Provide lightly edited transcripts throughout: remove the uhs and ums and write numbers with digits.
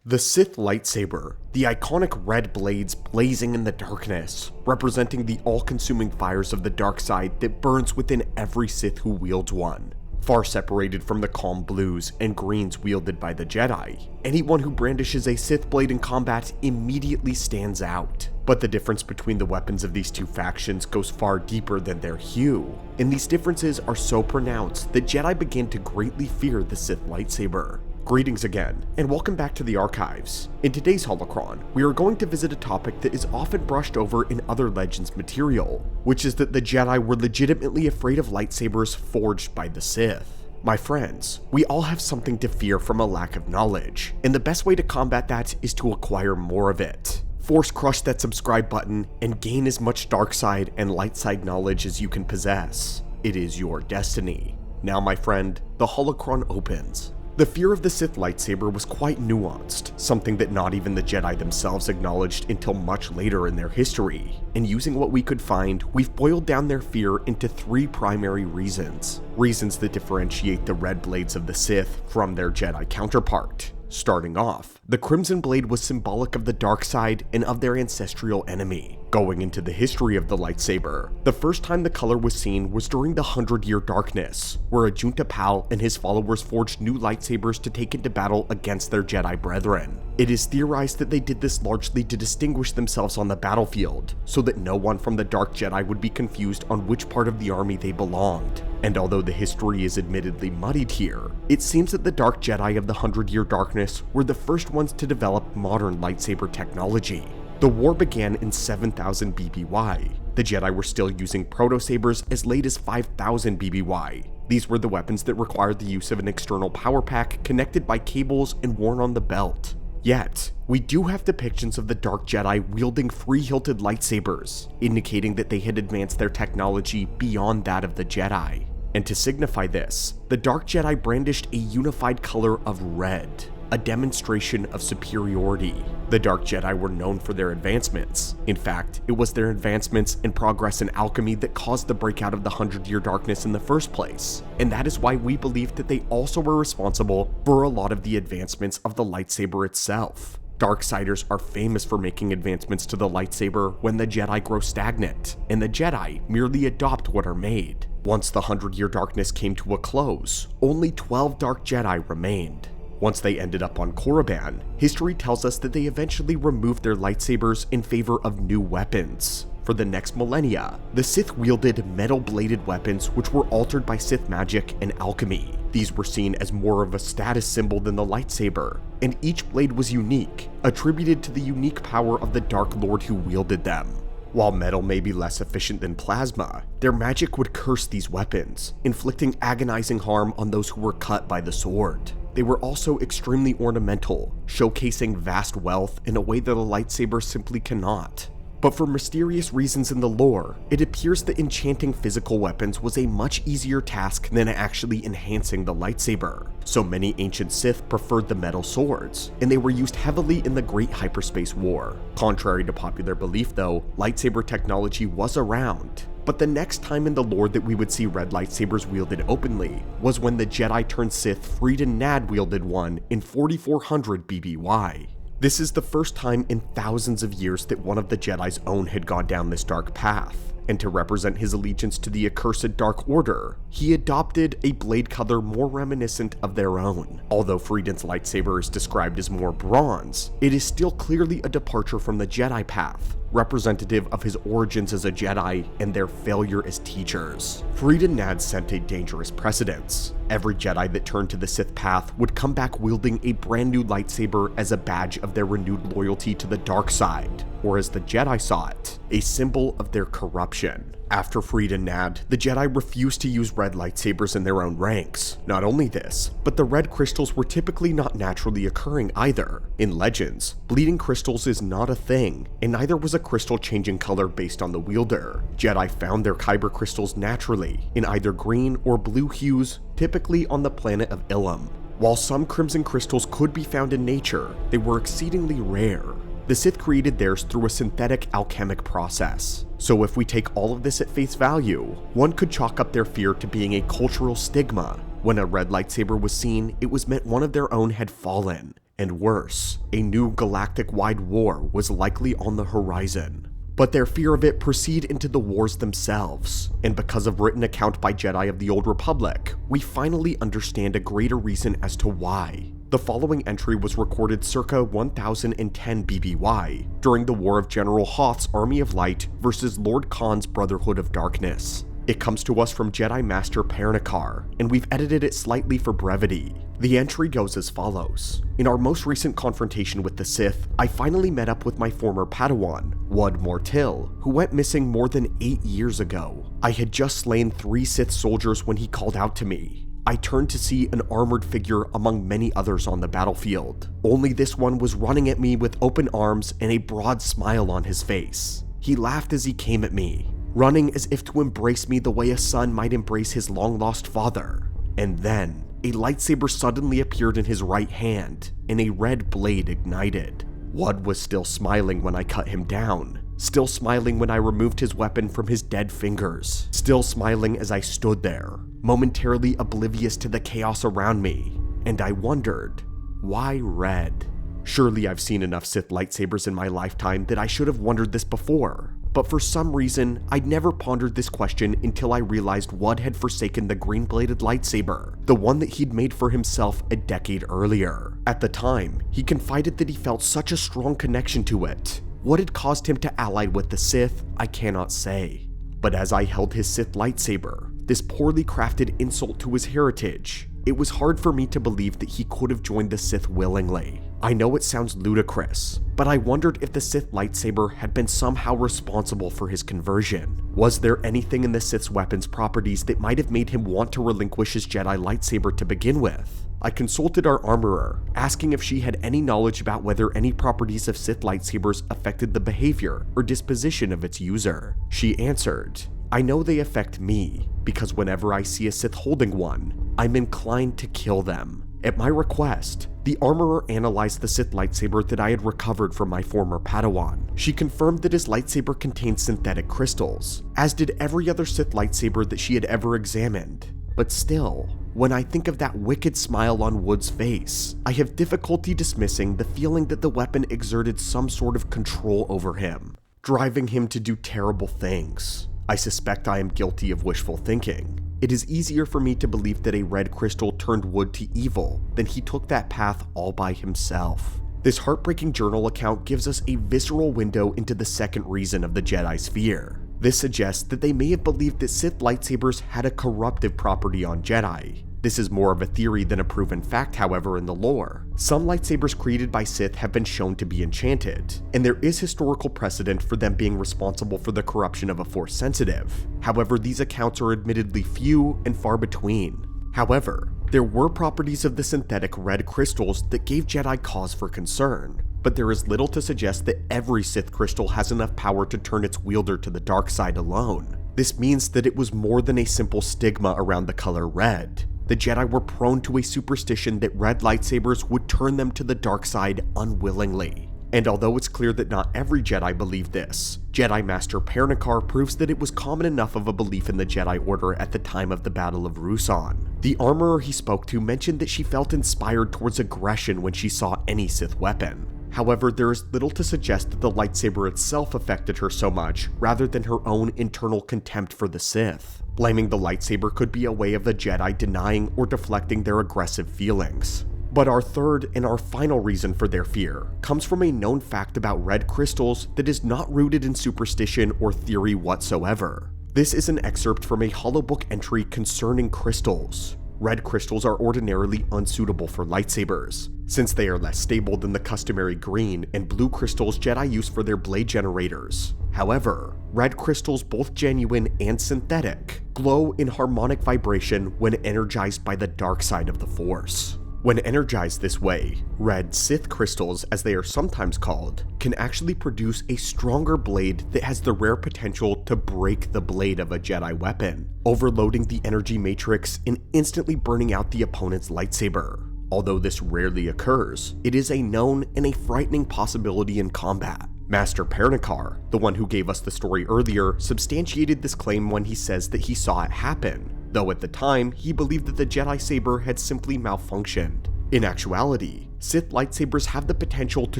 The Sith lightsaber, the iconic red blades blazing in the darkness, representing the all-consuming fires of the dark side that burns within every Sith who wields one. Far separated from the calm blues and greens wielded by the Jedi, anyone who brandishes a Sith blade in combat immediately stands out. But the difference between the weapons of these two factions goes far deeper than their hue, and these differences are so pronounced that Jedi began to greatly fear the Sith lightsaber. Greetings again, and welcome back to the archives. In today's holocron, we are going to visit a topic that is often brushed over in other Legends material, which is that the Jedi were legitimately afraid of lightsabers forged by the Sith. My friends, we all have something to fear from a lack of knowledge, and the best way to combat that is to acquire more of it. Force crush that subscribe button and gain as much dark side and light side knowledge as you can possess. It is your destiny. Now, my friend, the holocron opens. The fear of the Sith lightsaber was quite nuanced, something that not even the Jedi themselves acknowledged until much later in their history. And using what we could find, we've boiled down their fear into three primary reasons. Reasons that differentiate the red blades of the Sith from their Jedi counterpart. Starting off, the Crimson Blade was symbolic of the dark side and of their ancestral enemy. Going into the history of the lightsaber, the first time the color was seen was during the 100-Year Darkness, where a Junta Pal and his followers forged new lightsabers to take into battle against their Jedi brethren. It is theorized that they did this largely to distinguish themselves on the battlefield, so that no one from the Dark Jedi would be confused on which part of the army they belonged. And although the history is admittedly muddied here, it seems that the Dark Jedi of the 100-Year Darkness were the first ones to develop modern lightsaber technology. The war began in 7000 BBY. The Jedi were still using proto-sabers as late as 5000 BBY. These were the weapons that required the use of an external power pack connected by cables and worn on the belt. Yet, we do have depictions of the Dark Jedi wielding free-hilted lightsabers, indicating that they had advanced their technology beyond that of the Jedi. And to signify this, the Dark Jedi brandished a unified color of red, a demonstration of superiority. The Dark Jedi were known for their advancements. In fact, it was their advancements and progress in alchemy that caused the breakout of the 100-Year Darkness in the first place. And that is why we believe that they also were responsible for a lot of the advancements of the lightsaber itself. Darksiders are famous for making advancements to the lightsaber when the Jedi grow stagnant, and the Jedi merely adopt what are made. Once the 100-Year Darkness came to a close, only 12 Dark Jedi remained. Once they ended up on Korriban, history tells us that they eventually removed their lightsabers in favor of new weapons. For the next millennia, the Sith wielded metal-bladed weapons which were altered by Sith magic and alchemy. These were seen as more of a status symbol than the lightsaber, and each blade was unique, attributed to the unique power of the Dark Lord who wielded them. While metal may be less efficient than plasma, their magic would curse these weapons, inflicting agonizing harm on those who were cut by the sword. They were also extremely ornamental, showcasing vast wealth in a way that a lightsaber simply cannot. But for mysterious reasons in the lore, it appears that enchanting physical weapons was a much easier task than actually enhancing the lightsaber. So many ancient Sith preferred the metal swords, and they were used heavily in the Great Hyperspace War. Contrary to popular belief though, lightsaber technology was around. But the next time in the lore that we would see red lightsabers wielded openly was when the Jedi turned Sith Freedon Nad wielded one in 4400 BBY. This is the first time in thousands of years that one of the Jedi's own had gone down this dark path, and to represent his allegiance to the accursed Dark Order, he adopted a blade color more reminiscent of their own. Although Freedon's lightsaber is described as more bronze, it is still clearly a departure from the Jedi path, representative of his origins as a Jedi and their failure as teachers. Freedon Nad set a dangerous precedence. Every Jedi that turned to the Sith path would come back wielding a brand new lightsaber as a badge of their renewed loyalty to the dark side, or as the Jedi saw it, a symbol of their corruption. After Freedon Nad, the Jedi refused to use red lightsabers in their own ranks. Not only this, but the red crystals were typically not naturally occurring either. In Legends, bleeding crystals is not a thing, and neither was a crystal changing color based on the wielder. Jedi found their kyber crystals naturally, in either green or blue hues, typically on the planet of Ilum. While some crimson crystals could be found in nature, they were exceedingly rare. The Sith created theirs through a synthetic alchemic process. So if we take all of this at face value, one could chalk up their fear to being a cultural stigma. When a red lightsaber was seen, it was meant one of their own had fallen, And worse, a new galactic-wide war was likely on the horizon. But their fear of it proceed into the wars themselves, and because of written account by Jedi of the Old Republic, we finally understand a greater reason as to why. The following entry was recorded circa 1010 BBY, during the War of General Hoth's Army of Light versus Lord Khan's Brotherhood of Darkness. It comes to us from Jedi Master Pernikar, and we've edited it slightly for brevity. The entry goes as follows. In our most recent confrontation with the Sith, I finally met up with my former Padawan, Wud Mortil, who went missing more than 8 years ago. I had just slain 3 Sith soldiers when he called out to me. I turned to see an armored figure among many others on the battlefield. Only this one was running at me with open arms and a broad smile on his face. He laughed as he came at me, running as if to embrace me the way a son might embrace his long-lost father. And then, a lightsaber suddenly appeared in his right hand, and a red blade ignited. Wud was still smiling when I cut him down, still smiling when I removed his weapon from his dead fingers, still smiling as I stood there, momentarily oblivious to the chaos around me. And I wondered, why red? Surely I've seen enough Sith lightsabers in my lifetime that I should have wondered this before. But for some reason, I'd never pondered this question until I realized Wud had forsaken the green-bladed lightsaber, the one that he'd made for himself a decade earlier. At the time, he confided that he felt such a strong connection to it. What had caused him to ally with the Sith, I cannot say. But as I held his Sith lightsaber, this poorly crafted insult to his heritage, it was hard for me to believe that he could have joined the Sith willingly. I know it sounds ludicrous, but I wondered if the Sith lightsaber had been somehow responsible for his conversion. Was there anything in the Sith's weapons properties that might have made him want to relinquish his Jedi lightsaber to begin with? I consulted our armorer, asking if she had any knowledge about whether any properties of Sith lightsabers affected the behavior or disposition of its user. She answered, "I know they affect me, because whenever I see a Sith holding one, I'm inclined to kill them." At my request, the armorer analyzed the Sith lightsaber that I had recovered from my former Padawan. She confirmed that his lightsaber contained synthetic crystals, as did every other Sith lightsaber that she had ever examined. But still, when I think of that wicked smile on Wud's face, I have difficulty dismissing the feeling that the weapon exerted some sort of control over him, driving him to do terrible things. I suspect I am guilty of wishful thinking. It is easier for me to believe that a red crystal turned Wud to evil than he took that path all by himself. This heartbreaking journal account gives us a visceral window into the second reason of the Jedi's fear. This suggests that they may have believed that Sith lightsabers had a corruptive property on Jedi. This is more of a theory than a proven fact, however, in the lore. Some lightsabers created by Sith have been shown to be enchanted, and there is historical precedent for them being responsible for the corruption of a Force sensitive. However, these accounts are admittedly few and far between. However, there were properties of the synthetic red crystals that gave Jedi cause for concern, but there is little to suggest that every Sith crystal has enough power to turn its wielder to the dark side alone. This means that it was more than a simple stigma around the color red. The Jedi were prone to a superstition that red lightsabers would turn them to the dark side unwillingly. And although it's clear that not every Jedi believed this, Jedi Master Pernikar proves that it was common enough of a belief in the Jedi Order at the time of the Battle of Ruusan. The armorer he spoke to mentioned that she felt inspired towards aggression when she saw any Sith weapon. However, there is little to suggest that the lightsaber itself affected her so much, rather than her own internal contempt for the Sith. Blaming the lightsaber could be a way of the Jedi denying or deflecting their aggressive feelings. But our third and our final reason for their fear comes from a known fact about red crystals that is not rooted in superstition or theory whatsoever. This is an excerpt from a holobook entry concerning crystals. Red crystals are ordinarily unsuitable for lightsabers, since they are less stable than the customary green and blue crystals Jedi use for their blade generators. However, red crystals, both genuine and synthetic, glow in harmonic vibration when energized by the dark side of the Force. When energized this way, red Sith crystals, as they are sometimes called, can actually produce a stronger blade that has the rare potential to break the blade of a Jedi weapon, overloading the energy matrix and instantly burning out the opponent's lightsaber. Although this rarely occurs, it is a known and a frightening possibility in combat. Master Pernikar, the one who gave us the story earlier, substantiated this claim when he says that he saw it happen, though at the time, he believed that the Jedi saber had simply malfunctioned. In actuality, Sith lightsabers have the potential to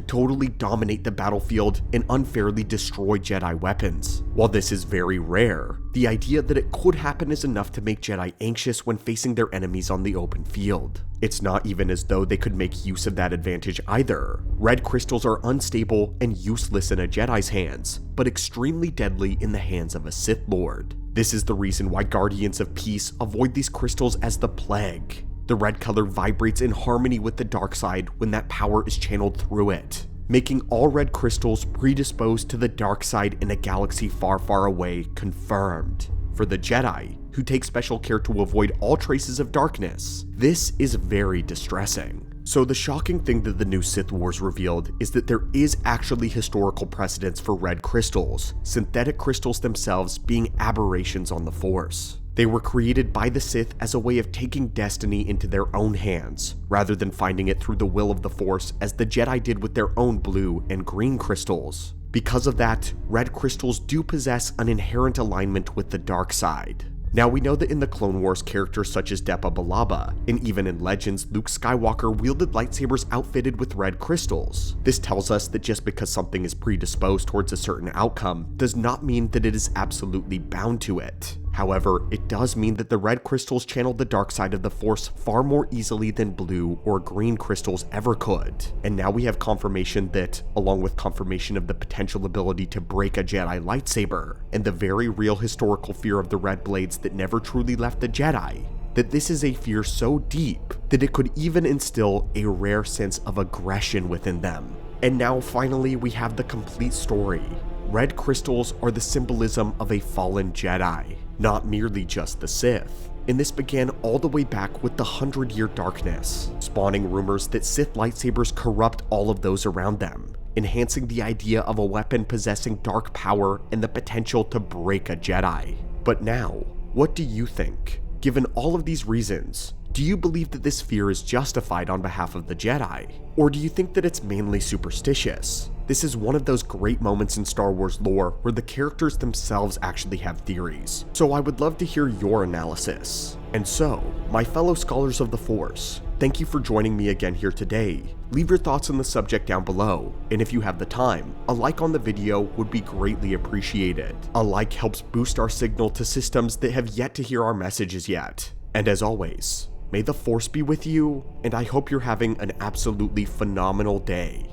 totally dominate the battlefield and unfairly destroy Jedi weapons. While this is very rare, the idea that it could happen is enough to make Jedi anxious when facing their enemies on the open field. It's not even as though they could make use of that advantage either. Red crystals are unstable and useless in a Jedi's hands, but extremely deadly in the hands of a Sith Lord. This is the reason why Guardians of Peace avoid these crystals as the plague. The red color vibrates in harmony with the dark side when that power is channeled through it, making all red crystals predisposed to the dark side in a galaxy far, far away confirmed. For the Jedi, who take special care to avoid all traces of darkness, this is very distressing. So the shocking thing that the new Sith Wars revealed is that there is actually historical precedence for red crystals, synthetic crystals themselves being aberrations on the Force. They were created by the Sith as a way of taking destiny into their own hands, rather than finding it through the will of the Force as the Jedi did with their own blue and green crystals. Because of that, red crystals do possess an inherent alignment with the dark side. Now we know that in the Clone Wars, characters such as Depa Billaba, and even in Legends, Luke Skywalker wielded lightsabers outfitted with red crystals. This tells us that just because something is predisposed towards a certain outcome does not mean that it is absolutely bound to it. However, it does mean that the red crystals channel the dark side of the Force far more easily than blue or green crystals ever could. And now we have confirmation that, along with confirmation of the potential ability to break a Jedi lightsaber, and the very real historical fear of the red blades that never truly left the Jedi, that this is a fear so deep that it could even instill a rare sense of aggression within them. And now finally we have the complete story. Red crystals are the symbolism of a fallen Jedi, not merely just the Sith. And this began all the way back with the 100-Year Darkness, spawning rumors that Sith lightsabers corrupt all of those around them, enhancing the idea of a weapon possessing dark power and the potential to break a Jedi. But now, what do you think? Given all of these reasons, do you believe that this fear is justified on behalf of the Jedi? Or do you think that it's mainly superstitious? This is one of those great moments in Star Wars lore where the characters themselves actually have theories. So I would love to hear your analysis. And so, my fellow scholars of the Force, thank you for joining me again here today. Leave your thoughts on the subject down below, and if you have the time, a like on the video would be greatly appreciated. A like helps boost our signal to systems that have yet to hear our messages yet. And as always, may the Force be with you, and I hope you're having an absolutely phenomenal day.